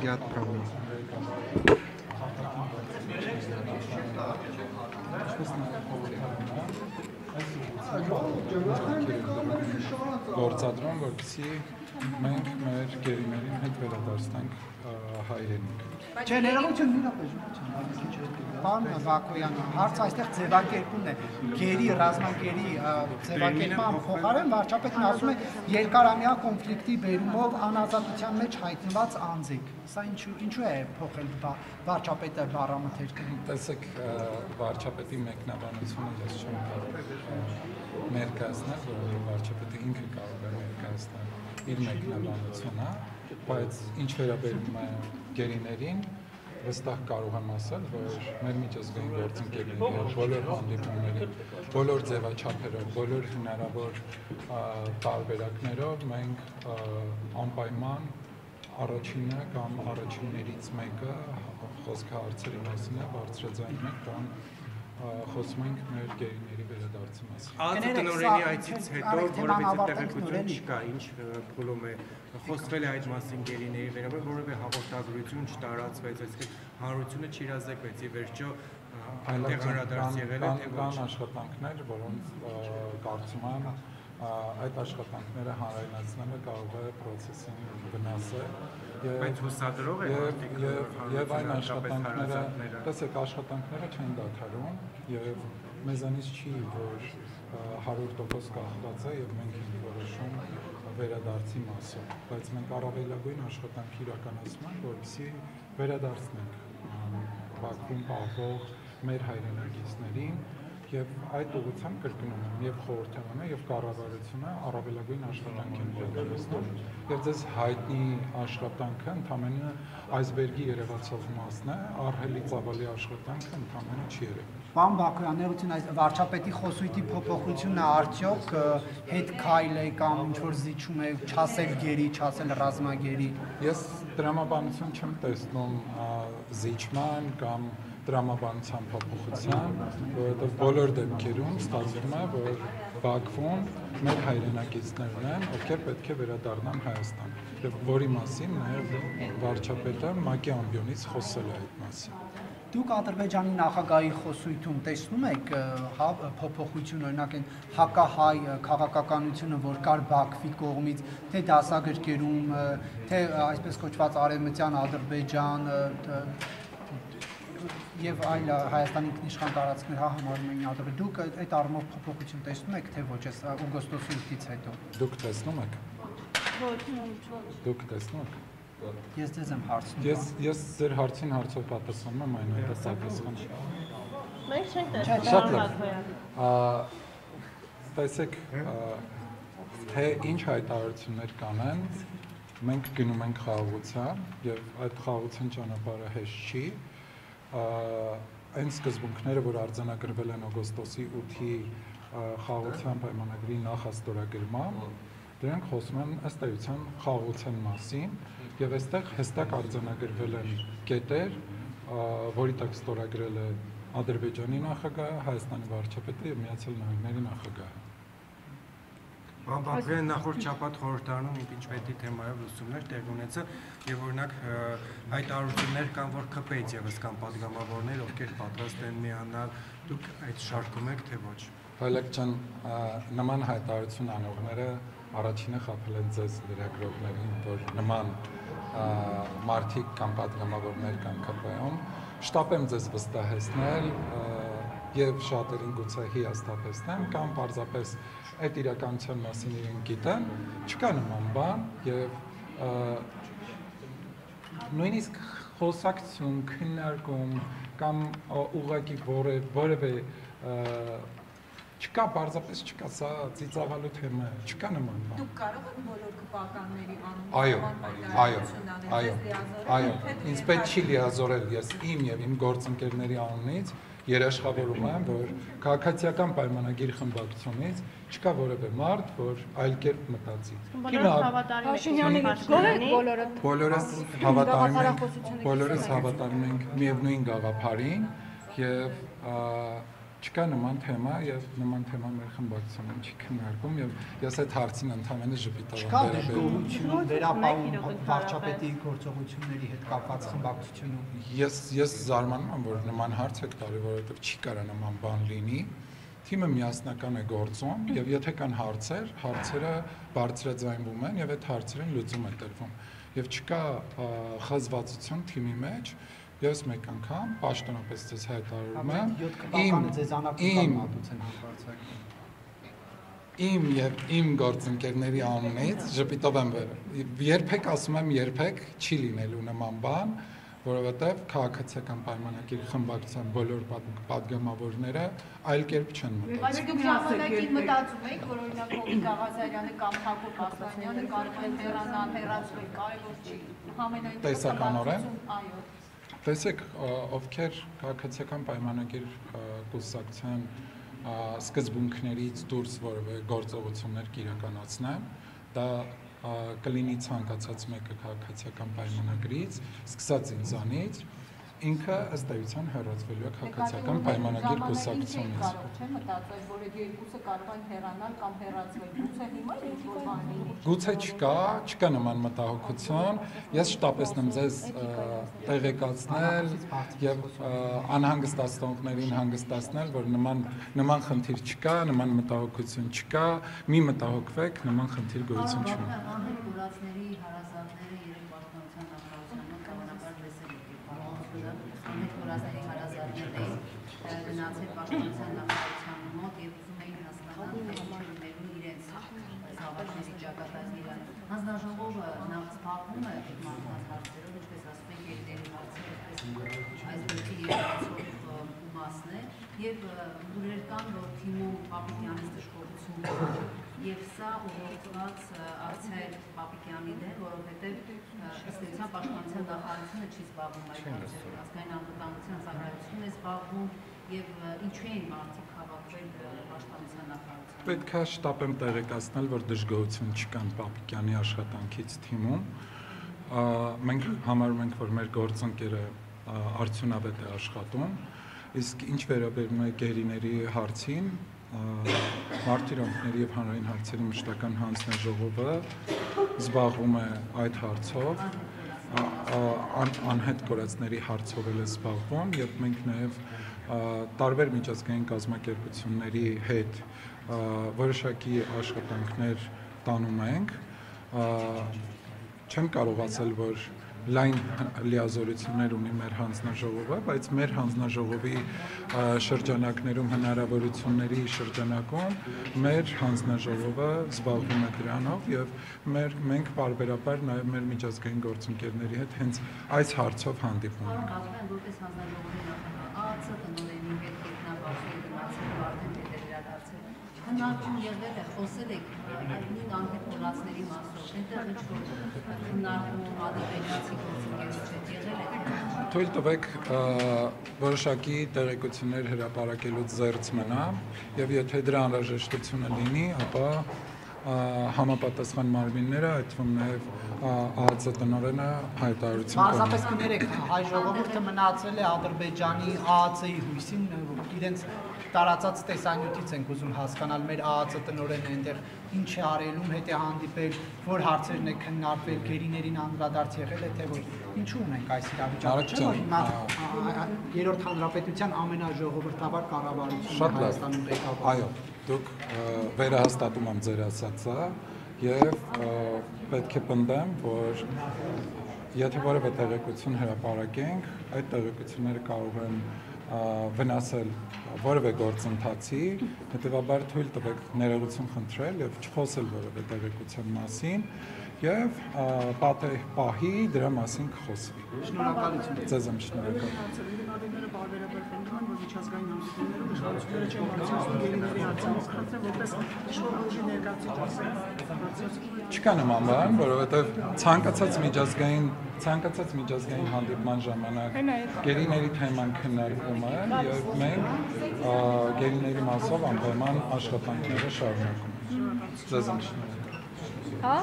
я отправлю. Գործադրում, որպեսզի մենք մեր գերիներին հետ վերադարձնենք հայրենիք։ Չէ, ներողություն մի րոպե։ Պարոն Բակոյան, հարցը այստեղ ձևակերպումն է։ Գերի ռազմագերի ձևակերպման փոխարեն վարչապետն ասում է երկարամյա կոնֆլիկտի բերումով անազատության մեջ հայտնված անձիկ։ Սա ինչու է փոխել վարչապետը բառամթերքը։ Տեսեք, վարչապետի մեկնաբանությունը ես չեմ կարող ներկայացնել, որ վարչապետը ինքը կարող է ներկայացնել իր մեկնաբանությունը, բայց ինչ վերաբերում է գերիներին, վստահ կարող եմ ասել, որ մեր միջազգային գործընկերների բոլոր հանդիպումներին, բոլոր ձևաչափերով, բոլոր հնարավոր տարբերակներով մենք անպայման առաջինը կամ առաջիններից մեկը խոսքը հարցերի մասին է բարձրաձայնում ենք կամ խոսում ենք մեր գերիների վերադարձի մասին։ Տնօրենի այցից հետո որևէ տեղեկություն չկա, ինչ փուլում է խոսվել է այդ մասին գերիների վերաբերյալ, որևէ հաղորդագրություն չտարածվեց, այսինքն հանրությունը չիրազեկվեց, ի վերջո այդտեղ հրադարձ եղել է թե ոչ։ Կան աշխատանքներ, որոնց կարծում եմ այդ աշխատանքները հանրայնացնելը կարող է process-ին վնասել բայց հուսադրող է եւ այն աշխատանքները, տեսեք, աշխատանքները չեն դադարում եւ մեզանից չի, որ 100% կախված է եւ մենք ենք որոշում վերադարձի մասով, բայց մենք առավելագույն աշխատանք իրականացնում ենք, որպեսզի վերադարձնենք Բաքվում պահվող մեր հայրենակիցներին եւ այդ ուղղությամբ կրկնում եմ եւ խորհրդարանը եւ կառավարությունը առավելագույն աշխատանք են իրականացնում եւ ձեզ հայտնի աշխատանքը ընդամենը այսբերգի երևացող մասն է, ահռելի ծավալի աշխատանքը ընդամենը չի երևում։ Պարոն Բակոյան, ներողություն, այս վարչապետի խոսույթի փոփոխությունը արդյոք հետ քայլ է կամ ինչ որ զիջում է չասել գերի, չասել ռազմագերի։ Ես դրամաբանություն չեմ տեսնում զիջման կամ դրամաբանության փոփոխության, որովհետև բոլոր դեպքերում ստացվում է, որ Բաքվում մեր հայրենակիցներն են, ովքեր պետք է վերադառնան Հայաստան, եւ որի մասին նաև վարչապետը ՄԱԿ-ի ամբիոնից խոսել է այդ մասին։ Դուք Ադրբեջանի նախագահի խոսույթում տեսնում եք փոփոխություն, օրինակ այն հակահայ քաղաքականությունը, որ կար Բաքվի կողմից, թե դասագրքերում, թե այսպես կոչված արևմտյան Ադրբեջան եւ այլ Հայաստանի ինքնիշխան տարածքներ համարում են Ադրբեջան։ Դուք այդ առումով փոփոխություն տեսնում եք, թե ոչ, այս օգոստոսի 8-ից հետո։ Դուք տեսնում եք։ Դուք տեսնում եք։ Ես ձեզ եմ հարցնում։ Ես ձեր հարցին հարցով պատասխանում եմ, այնուհետև պատասխան։ Մենք չենք տեսնում։ Տեսեք, թե ինչ հայտարարություններ կանեն, մենք գնում ենք խաղաղության եւ այդ խաղաղության ճանապարհը հեշտ չի։ Այն սկզբունքները, որ արձանագրվել են օգոստոսի 8-ի խաղաղության պայմանագրի նախաստորագրմամբ, դրանք խոսում են ըստ էության խաղաղության մասին եւ այստեղ հստակ արձանագրվել են կետեր, որի տակ ստորագրել է Ադրբեջանի նախագահը, Հայաստանի վարչապետը եւ Միացյալ Նահանգների նախագահը։ Բաքվյան նախորդ շաբաթ խորհրդարանում իմպիչմենտի թեմայով լուսումներ տեղի ունեցան եւ օրինակ հայտարարություններ կան, որ ԿՊ-ից եւս կան падգամավորներ, ովքեր պատրաստ են միանալ, դուք այդ շարքում եք թե ոչ։ Հայլակ ջան, նման հայտարարություն անողները առաջինը խաբել են ձեզ լրագրողներին, որ նման մարդիկ կամ падգամավորներ կան ԿՊ-ում, շտապ եմ ձեզ վստահեցնել եւ շատերին գուցե հիասթափեցնեմ կամ պարզապես այդ իրականության մասին իրենք գիտեն, չկա նման բան եւ նույնիսկ խոսակցություն, քննարկում կամ ուղղակի որևէ չկա, պարզապես չկա, սա ծիծաղալու թեմա է, չկա նման բան։ Դուք կարող եք բոլոր կպականների անունով Այո, ինձ պետք չի լիազորել, ես իմ եւ իմ գործընկերների անունից երաշխավորում եմ, որ քաղաքացիական պայմանագիր խմբակցությունից չկա որևէ մարդ, որ այլ կերպ մտածի։ Բոլորս հավատարիմ ենք միևնույն գաղափարին եւ Չկա նման թեմա եւ նման թեմա մեր խմբակցությունում չի քննարկում եւ ես այդ հարցին ընդհանրապես ժպիտով եմ վերաբերում։ Չկա վերապահում վարչապետի գործողությունների հետ կապված խմբակցությունում։ Ես զարմանում եմ, որ նման հարց եք տալի, որովհետեւ չի կարա նման բան լինի։ Թիմը միասնական է գործում եւ եթե կան հարցեր, հարցերը բարձրաձայնվում են եւ այդ հարցերին լուծում է տրվում։ Եվ չկա խզվածություն թիմի մեջ։ Ես մեկ անգամ պաշտոնապես ձեզ հայտարարում եմ իմ գործընկերների անունից ժպիտով եմ երբեք ասում եմ երբեք չի լինելու նման բան, որովհետև քաղաքացիական պայմանագիր խմբակցության բոլոր պատգամավորները այլ կերպ չեն մտածում։ Բայց դուք ժամանակին մտածում եք, որ օրինակ Հովիկ Աղազարյանը կամ Թակուր Բասանյանը կարող են հեռանալ, հեռացվել, կարևոր չի։ Համենայն տեսականորեն, այո։ Տեսեք, ովքեր քաղաքացիական պայմանագիր կուսակցության սկզբունքներից դուրս որևէ գործողություններ կիրականացնեն, դա կլինի ցանկացած մեկը քաղաքացիական պայմանագրից, սկսած ինձանից, ինքը ըստ էության հեռացվելու է քաղաքացիական պայմանագիր կուսակցությունից։ Կարող չեմ մտածել, որ այդ երկուսը կարող են հեռանալ կամ հեռացվել։ Գուցե հիմա ինչ-որ բան լինի։ Գուցե չկա նման մտահոգություն։ Ես շտապեցնեմ ձեզ տեղեկացնել եւ անհանգստացնողներին հանգստացնել, որ նման խնդիր չկա, նման մտահոգություն չկա, մի մտահոգվեք, նման խնդիր գոյություն չունի։ Ուրացների հարազատները երեք պաշտպանության նախարարության կանոնաբար լսել եք ուրացների հարազատները գնացել պաշտպանության նախարարության մոտ եւ ուզում էին հասկանալ ներումներու իրենց զավակների ճակատագրերը։ Հանձնաժողովը նախ զբաղվում է մարդկանց հարցերով, ինչպես ասում են, գերիների հարցերով, այս գործի երացող մասն է եւ լուրեր կան, որ թիմում Պապիկյանից դժգոհություն կա եւ սա ուղղված արցեր Պապիկյանի դեմ, որովհետեւ ըստ էության պաշտպանության նախարարությունը չի զբաղվում այդ հարցերով, ազգային անվտանգության ծառայությունն է զբաղվում եւ ինչու են մարդիկ հավաքվել պաշտպանության նախարարության։ Պետք է շտապեմ տեղեկացնել, որ դժգոհություն չկան Պապիկյանի աշխատանքից թիմում։ Մենք համարում ենք, որ մեր գործընկերը արդյունավետ է աշխատում, իսկ ինչ վերաբերում է գերիների հարցին, Մարդիրոնքների եւ հանրային հարցերի մշտական հանձնաժողովը զբաղվում է այդ հարցով, անհետ կորածների հարցով էլ է զբաղվում եւ մենք նաեւ տարբեր միջազգային կազմակերպությունների հետ որոշակի աշխատանքներ տանում ենք։ Չեմ կարող ասել, որ լայն լիազորություններ ունի մեր հանձնաժողովը, բայց մեր հանձնաժողովի շրջանակներում հնարավորությունների շրջանակում մեր հանձնաժողովը զբաղվում է դրանով եւ մենք բարբերաբար նաեւ մեր միջազգային գործընկերների հետ հենց այս հարցով հանդիպում ենք։ Որպես հանձնաժողովի նախագահ ԱԱՑ տնօրենի հետ գտնաբախել գնացել արդեն դերերադարձել։ Հնարքում եղել է խոսել եք նույն անհետ կորածների մասով, այնտեղ ինչ-որ հնարքում ադիվենացի գործընկերոջ հետ եղել է։ Թույլ տվեք որոշակի տեղեկություններ հրապարակելուց զերծ մնամ եւ եթե դրա անհրաժեշտությունը լինի, ապա համապատասխան մարմինները, այդ թվում նաև ԱԱՑ տնօրենը հայտարարություն կունենա։ Պարզապես կներեք, հայ ժողովուրդը մնացել է Ադրբեջանի ԱԱՑ-ի հույսին, իրենց տարածած տեսանյութից ենք ուզում հասկանալ մեր ԱԱՑ տնօրենը այնտեղ ինչ է արելում, հետ է հանդիպել, որ հարցերն է քննարկվել, գերիներին անդրադարձ եղել է, թե ոչ։ Ինչու ունենք այս իրավիճակը, չէ՞ որ հիմա երրորդ հանրապետության ամենաժողովրդավար կառավարությունն Հայաստանում ղեկավարում։ Այո, դուք վերահաստատում եմ ձեր ասածը եւ պետք է պնդեմ, որ եթե որևէ տեղեկություն հրապարակենք, այդ տեղեկությունները կարող են վնասել որևէ գործընթացի, հետեւաբար թույլ տվեք ներողություն խնդրել եւ չխոսել որևէ տեղեկության մասին եւ պատեհ պահի դրա մասին կխոսվի։ Շնորհակալություն։ Ձեզ եմ շնորհակալ։ Հարցերների բարբերաբար պնդում, որ միջազգային համայնքներում իշխանությունները չեն բարձրացնում գերիների հարցերով, խնդրեմ որպես իշխող ուժի ներկայացուցիչ Չկա նման բան, որովհետև ցանկացած միջազգային հանդիպման ժամանակ գերիների թեման քննարկվում է եւ մենք գերիների մասով անպայման աշխատանքները շարունակում ենք։ Ձեզ եմ շնորհակալ։ Հա?